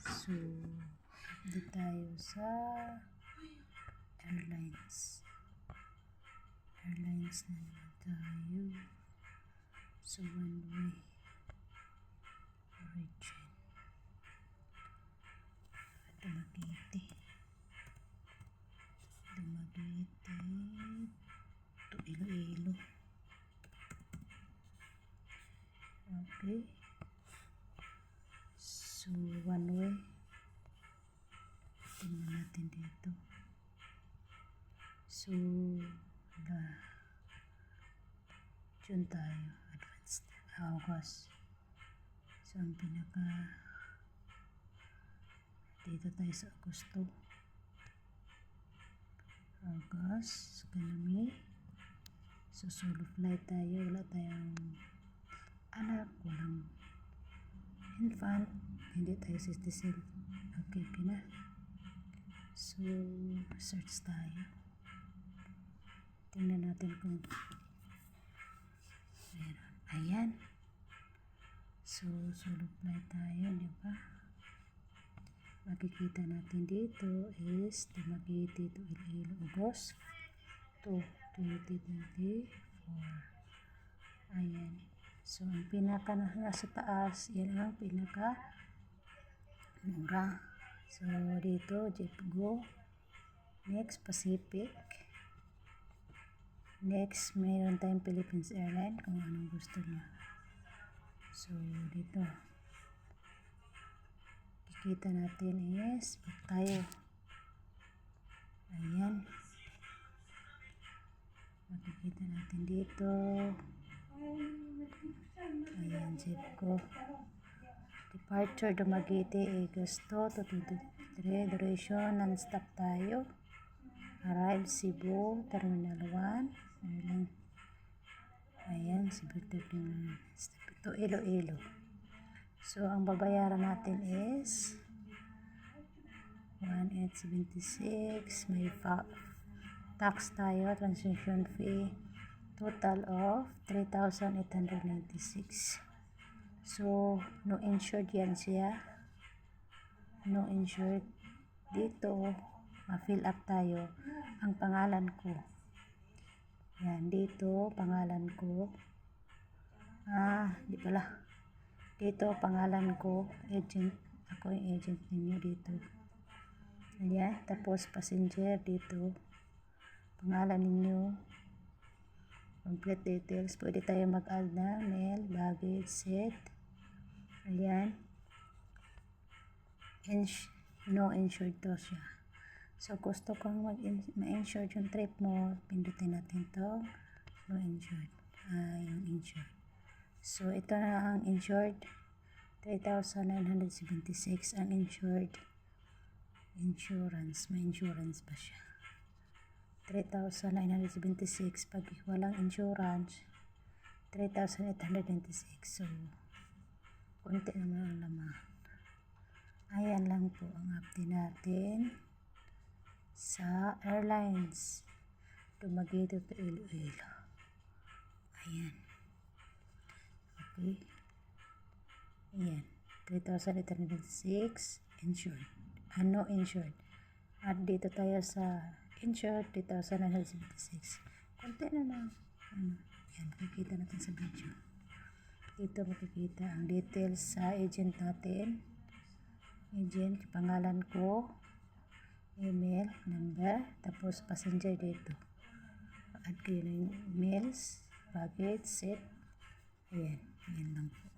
So, dito tayo sa airlines. Airlines na naman tayo. So, one way origin. Dumaguete to Iloilo. Okay. So, one way. Tingnan natin dito. So, June tayo. Advanced. August. So, ang pinaka dito tayo sa Agosto. August. Economy. So, solo flight tayo. Wala tayong anak. Walang infant. Hindi tayo citizen. Okay na. So, search tayo. Tingnan natin kung meron. Ayan. So, solo flight tayo, di ba? Makikita natin dito is Dumaguete to Iloilo, August 2024. Ayan. So, ang pinaka nasa taas, yan ang pinaka mura. So, dito, JetGo. Next, Pacific. Next, mayroon tayong Philippines Airlines kung anong gusto niya. So, dito. Kikita natin is, book tayo. Ayan. Makikita natin dito. Ayan, JetGo. Departure Dumaguete, Agosto 2023. Duration, non-stop tayo. Arrive Cebu, Terminal 1. Ayan, Cebu Terminal 1. Ito, Iloilo. So, ang babayaran natin is 1,876. May tax tayo, transaction fee. Total of 3,896. So, no insured yan siya. No insured. Dito, ma-fill up tayo. Ang pangalan ko. Yan, dito, pangalan ko. Di pala. Dito, pangalan ko. Agent. Ako yung agent ninyo dito. Ayan, tapos passenger dito. Pangalan ninyo. Complete details. Pwede tayo mag-add na mail, baggage, set. Ayan. No insured to siya. So, gusto kong ma-insured yung trip mo. Pindutin natin to. No insured. Yung insured. So, ito na ang insured. 3,976 ang insured. Insurance. May insurance pa siya. 3,976. Pag walang insurance, 3,896. So, konti naman ang laman. Ayan lang po ang update natin sa airlines. Dumaguete to Iloilo. Ayan. Okay. Ayan. 3,896 insured. No insured. At dito tayo sa insured, 3,976. Konti na lang. Yan, makikita natin sa video. Dito makikita ang details sa agent natin. Agent, pangalan ko, email, number, tapos passenger dito. Add ko yun yung mails, baggage, set. Ayan, yan lang po.